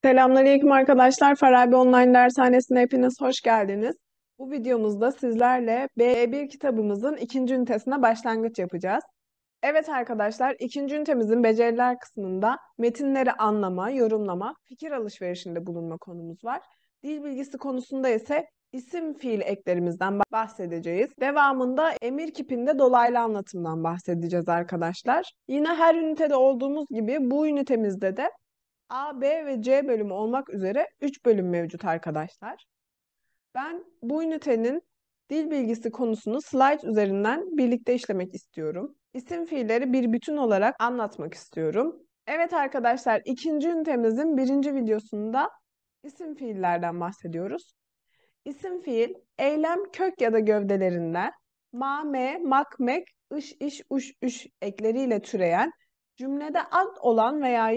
Selamünaleyküm arkadaşlar. Farabi Online Dershanesi'ne hepiniz hoş geldiniz. Bu videomuzda sizlerle B1 kitabımızın ikinci ünitesine başlangıç yapacağız. Evet arkadaşlar, ikinci ünitemizin beceriler kısmında metinleri anlama, yorumlama, fikir alışverişinde bulunma konumuz var. Dil bilgisi konusunda ise isim fiil eklerimizden bahsedeceğiz. Devamında emir kipinde dolaylı anlatımdan bahsedeceğiz arkadaşlar. Yine her ünitede olduğumuz gibi bu ünitemizde de A, B ve C bölümü olmak üzere 3 bölüm mevcut arkadaşlar. Ben bu ünitenin dil bilgisi konusunu slide üzerinden birlikte işlemek istiyorum. İsim fiilleri bir bütün olarak anlatmak istiyorum. Evet arkadaşlar, ikinci ünitemizin birinci videosunda isim fiillerden bahsediyoruz. İsim fiil, eylem kök ya da gövdelerinden ma, me, mak, mek, ış, iş, uş, üş ekleriyle türeyen, cümlede ad olan veya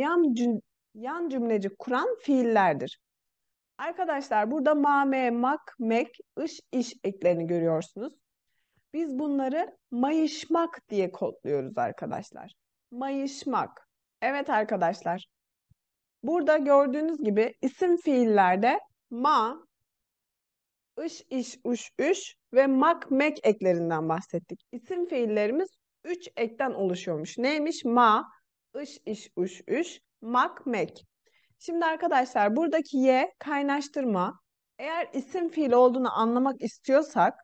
yan cümlecik kuran fiillerdir. Arkadaşlar burada ma, me, mak, mek, ış, iş eklerini görüyorsunuz. Biz bunları mayışmak diye kodluyoruz arkadaşlar. Mayışmak. Evet arkadaşlar. Burada gördüğünüz gibi isim fiillerde ma, ış, iş, uş, üş ve mak, mek eklerinden bahsettik. İsim fiillerimiz 3 ekten oluşuyormuş. Neymiş? Ma, ış, iş, uş, üş, mak, mek. Şimdi arkadaşlar buradaki y kaynaştırma. Eğer isim fiil olduğunu anlamak istiyorsak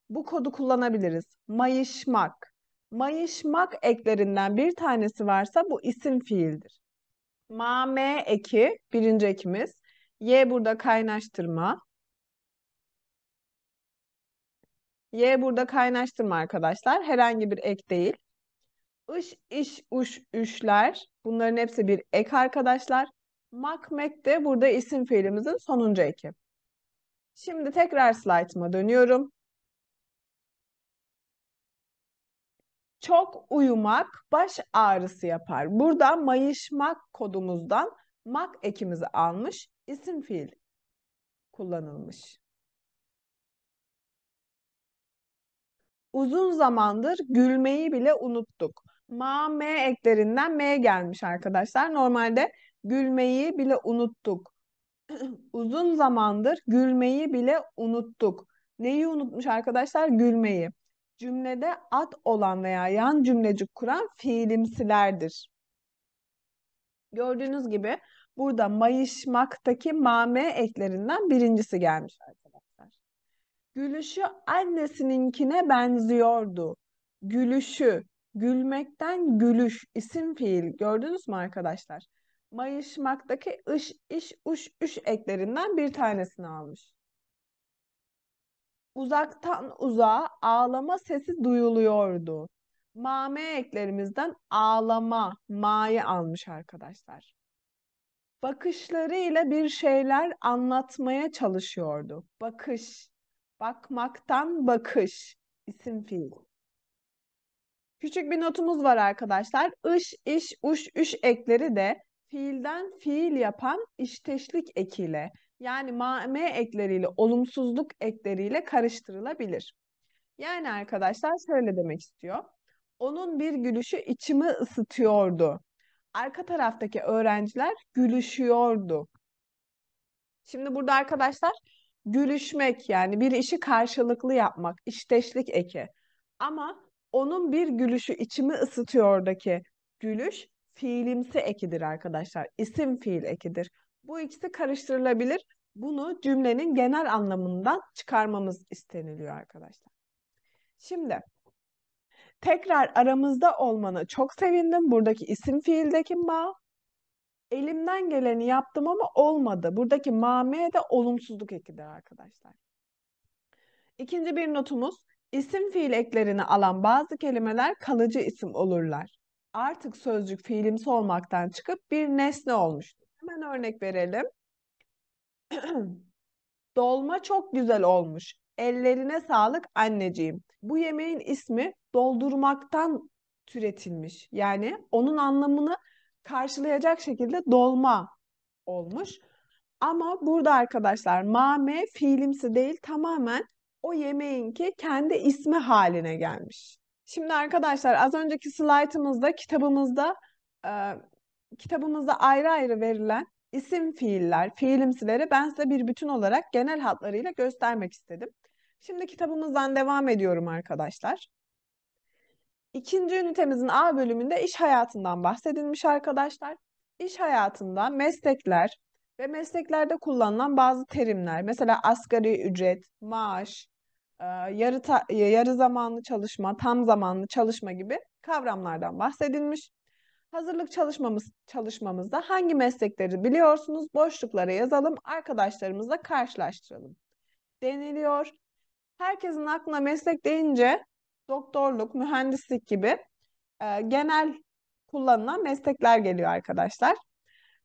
bu kodu kullanabiliriz. Mayışmak. Mayışmak eklerinden bir tanesi varsa bu isim fiildir. Ma, me eki birinci ekimiz. Y burada kaynaştırma. Y burada kaynaştırma arkadaşlar. Herhangi bir ek değil. Iş, iş, uş, üşler. Bunların hepsi bir ek arkadaşlar. Mak, mek de burada isim fiilimizin sonuncu eki. Şimdi tekrar slaytıma dönüyorum. Çok uyumak baş ağrısı yapar. Burada mayışmak kodumuzdan mak ekimizi almış, isim fiil kullanılmış. Uzun zamandır gülmeyi bile unuttuk. Ma, me eklerinden me gelmiş arkadaşlar. Normalde gülmeyi bile unuttuk. Uzun zamandır gülmeyi bile unuttuk. Neyi unutmuş arkadaşlar? Gülmeyi. Cümlede ad olan veya yan cümlecik kuran fiilimsilerdir. Gördüğünüz gibi burada mayışmaktaki mame eklerinden birincisi gelmiş arkadaşlar. Gülüşü annesininkine benziyordu. Gülüşü, gülmekten gülüş, isim fiil. Gördünüz mü arkadaşlar? Mayışmaktaki ış, iş, uş, üş eklerinden bir tanesini almış. Uzaktan uzağa ağlama sesi duyuluyordu. Mame eklerimizden ağlama, ma'yı almış arkadaşlar. Bakışlarıyla bir şeyler anlatmaya çalışıyordu. Bakış, bakmaktan bakış, isim fiil. Küçük bir notumuz var arkadaşlar. Iş, iş, uş, üş ekleri de fiilden fiil yapan işteşlik ekiyle yani me ekleriyle, olumsuzluk ekleriyle karıştırılabilir. Yani arkadaşlar şöyle demek istiyor. Onun bir gülüşü içimi ısıtıyordu. Arka taraftaki öğrenciler gülüşüyordu. Şimdi burada arkadaşlar gülüşmek yani bir işi karşılıklı yapmak, işteşlik eki. Ama onun bir gülüşü içimi ısıtıyordaki gülüş fiilimsi ekidir arkadaşlar. İsim fiil ekidir. Bu ikisi karıştırılabilir. Bunu cümlenin genel anlamından çıkarmamız isteniliyor arkadaşlar. Şimdi tekrar aramızda olmanı çok sevindim. Buradaki isim fiildeki ma. Elimden geleni yaptım ama olmadı. Buradaki mame de olumsuzluk ekidir arkadaşlar. İkinci bir notumuz, isim fiil eklerini alan bazı kelimeler kalıcı isim olurlar. Artık sözcük fiilimsi olmaktan çıkıp bir nesne olmuştur. Hemen örnek verelim. Dolma çok güzel olmuş. Ellerine sağlık anneciğim. Bu yemeğin ismi doldurmaktan türetilmiş. Yani onun anlamını karşılayacak şekilde dolma olmuş. Ama burada arkadaşlar mame fiilimsi değil tamamen o yemeğinki kendi ismi haline gelmiş. Şimdi arkadaşlar az önceki slaytımızda kitabımızda ayrı ayrı verilen isim fiiller, fiilimsileri ben size bir bütün olarak genel hatlarıyla göstermek istedim. Şimdi kitabımızdan devam ediyorum arkadaşlar. İkinci ünitemizin A bölümünde iş hayatından bahsedilmiş arkadaşlar. İş hayatında meslekler ve mesleklerde kullanılan bazı terimler, mesela asgari ücret, maaş, yarı zamanlı çalışma, tam zamanlı çalışma gibi kavramlardan bahsedilmiş. Hazırlık çalışmamızda hangi meslekleri biliyorsunuz? Boşluklara yazalım, arkadaşlarımızla karşılaştıralım deniliyor. Herkesin aklına meslek deyince doktorluk, mühendislik gibi genel kullanılan meslekler geliyor arkadaşlar.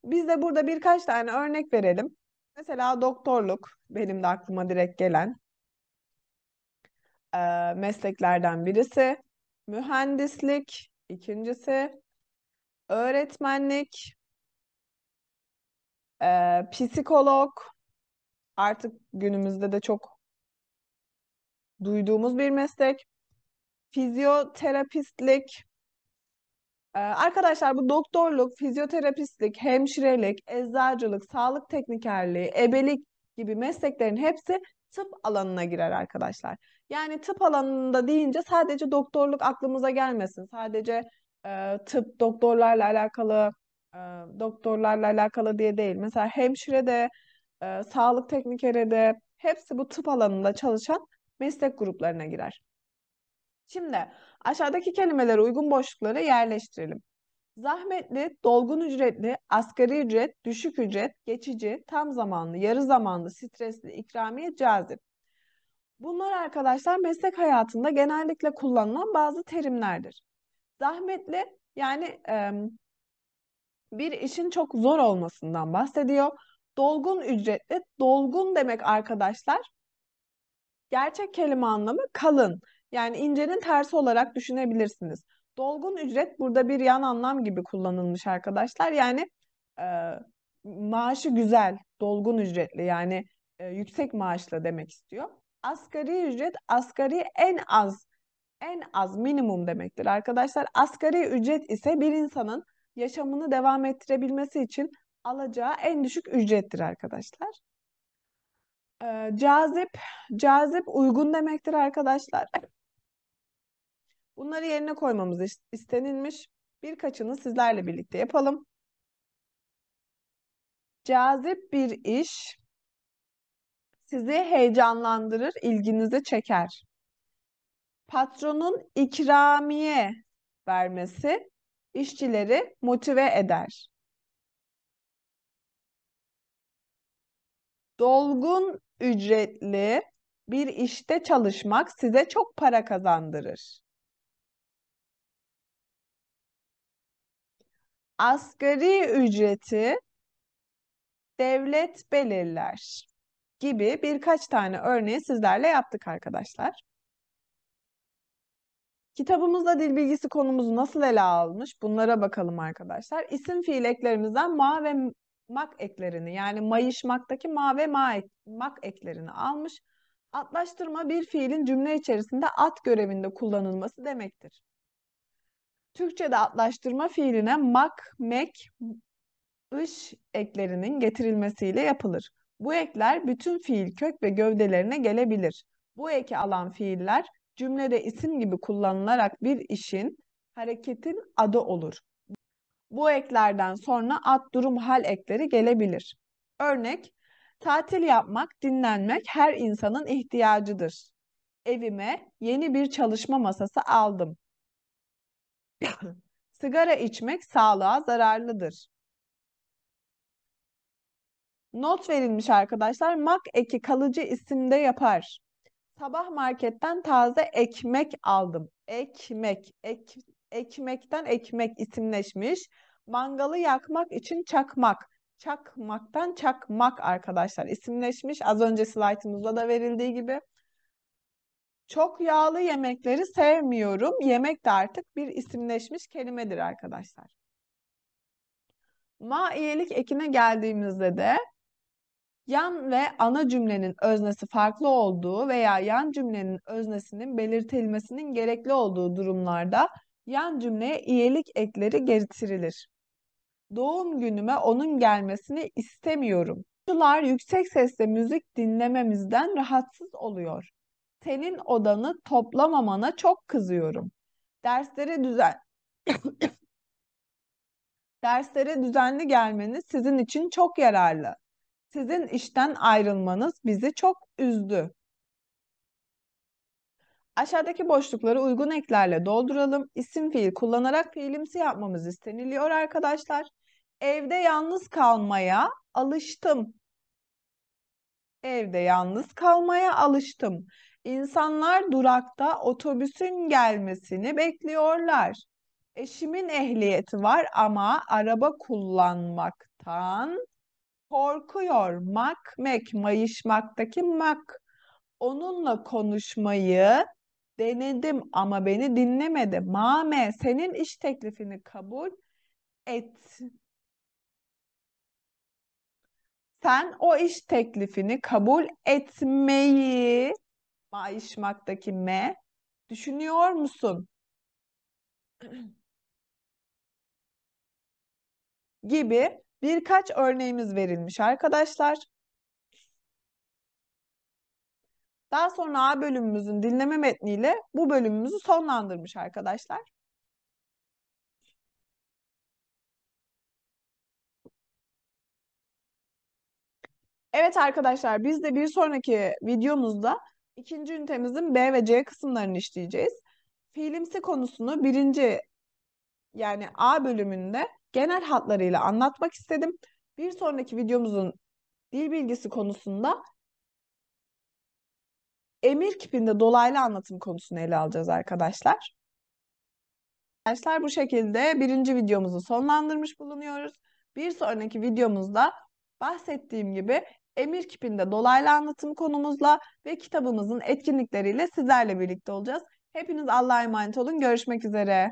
Biz de burada birkaç tane örnek verelim. Mesela doktorluk benim de aklıma direkt gelen mesleklerden birisi. Mühendislik ikincisi. Öğretmenlik, psikolog artık günümüzde de çok duyduğumuz bir meslek. Fizyoterapistlik. Arkadaşlar bu doktorluk, fizyoterapistlik, hemşirelik, eczacılık, sağlık teknikerliği, ebelik gibi mesleklerin hepsi tıp alanına girer arkadaşlar. Yani tıp alanında deyince sadece doktorluk aklımıza gelmesin. Sadece tıp e, doktorlarla alakalı diye değil. Mesela hemşire de, sağlık teknikeri de hepsi bu tıp alanında çalışan meslek gruplarına girer. Şimdi aşağıdaki kelimeleri uygun boşluklara yerleştirelim. Zahmetli, dolgun ücretli, asgari ücret, düşük ücret, geçici, tam zamanlı, yarı zamanlı, stresli, ikramiye, cazip. Bunlar arkadaşlar meslek hayatında genellikle kullanılan bazı terimlerdir. Zahmetli yani bir işin çok zor olmasından bahsediyor. Dolgun ücretli, dolgun demek arkadaşlar gerçek kelime anlamı kalın. Yani incenin tersi olarak düşünebilirsiniz. Dolgun ücret burada bir yan anlam gibi kullanılmış arkadaşlar. Yani e, maaşı güzel, dolgun ücretli yani yüksek maaşlı demek istiyor. Asgari ücret, asgari en az minimum demektir arkadaşlar. Asgari ücret ise bir insanın yaşamını devam ettirebilmesi için alacağı en düşük ücrettir arkadaşlar. Cazip, cazip uygun demektir arkadaşlar. Bunları yerine koymamız istenilmiş. Birkaçını sizlerle birlikte yapalım. Cazip bir iş sizi heyecanlandırır, ilginizi çeker. Patronun ikramiye vermesi işçileri motive eder. Dolgun ücretli bir işte çalışmak size çok para kazandırır. Asgari ücreti devlet belirler gibi birkaç tane örneği sizlerle yaptık arkadaşlar. Kitabımızda dil bilgisi konumuzu nasıl ele almış? Bunlara bakalım arkadaşlar. İsim fiil eklerimizden ma ve mak eklerini yani mayışmaktaki ma ve mak eklerini almış. Atlaştırma bir fiilin cümle içerisinde at görevinde kullanılması demektir. Türkçe'de atlaştırma fiiline mak, mek, ış eklerinin getirilmesiyle yapılır. Bu ekler bütün fiil kök ve gövdelerine gelebilir. Bu eki alan fiiller cümlede isim gibi kullanılarak bir işin, hareketin adı olur. Bu eklerden sonra ad, durum, hal ekleri gelebilir. Örnek, tatil yapmak, dinlenmek her insanın ihtiyacıdır. Evime yeni bir çalışma masası aldım. Sigara içmek sağlığa zararlıdır. Not verilmiş arkadaşlar. Mak eki kalıcı isimde yapar. Sabah marketten taze ekmek aldım. Ekmekten ekmek isimleşmiş. Mangalı yakmak için çakmak. Çakmaktan çakmak arkadaşlar isimleşmiş. Az önce slaytımızda da verildiği gibi. Çok yağlı yemekleri sevmiyorum. Yemek de artık bir isimleşmiş kelimedir arkadaşlar. Maiyelik ekine geldiğimizde de Yan ve ana cümlenin öznesi farklı olduğu veya yan cümlenin öznesinin belirtilmesinin gerekli olduğu durumlarda yan cümleye iyelik ekleri getirilir. Doğum günüme onun gelmesini istemiyorum. Çocuklar yüksek sesle müzik dinlememizden rahatsız oluyor. Senin odanı toplamamana çok kızıyorum. Derslere düzen Derslere düzenli gelmeniz sizin için çok yararlı. Sizin işten ayrılmanız bizi çok üzdü. Aşağıdaki boşlukları uygun eklerle dolduralım. İsim fiil kullanarak fiilimsi yapmamız isteniliyor arkadaşlar. Evde yalnız kalmaya alıştım. Evde yalnız kalmaya alıştım. İnsanlar durakta otobüsün gelmesini bekliyorlar. Eşimin ehliyeti var ama araba kullanmaktan korkuyor. Mek, mayışmaktaki mak. Onunla konuşmayı denedim ama beni dinlemedi. Mame, senin iş teklifini kabul et. Sen o iş teklifini kabul etmeyi, mayışmaktaki me, düşünüyor musun? Gibi birkaç örneğimiz verilmiş arkadaşlar. Daha sonra A bölümümüzün dinleme metniyle bu bölümümüzü sonlandırmış arkadaşlar. Evet arkadaşlar, biz de bir sonraki videomuzda ikinci ünitemizin B ve C kısımlarını işleyeceğiz. Fiilimsi konusunu birinci yani A bölümünde genel hatlarıyla anlatmak istedim. Bir sonraki videomuzun dil bilgisi konusunda emir kipinde dolaylı anlatım konusunu ele alacağız arkadaşlar. Arkadaşlar bu şekilde birinci videomuzu sonlandırmış bulunuyoruz. Bir sonraki videomuzda bahsettiğim gibi emir kipinde dolaylı anlatım konumuzla ve kitabımızın etkinlikleriyle sizlerle birlikte olacağız. Hepiniz Allah'a emanet olun. Görüşmek üzere.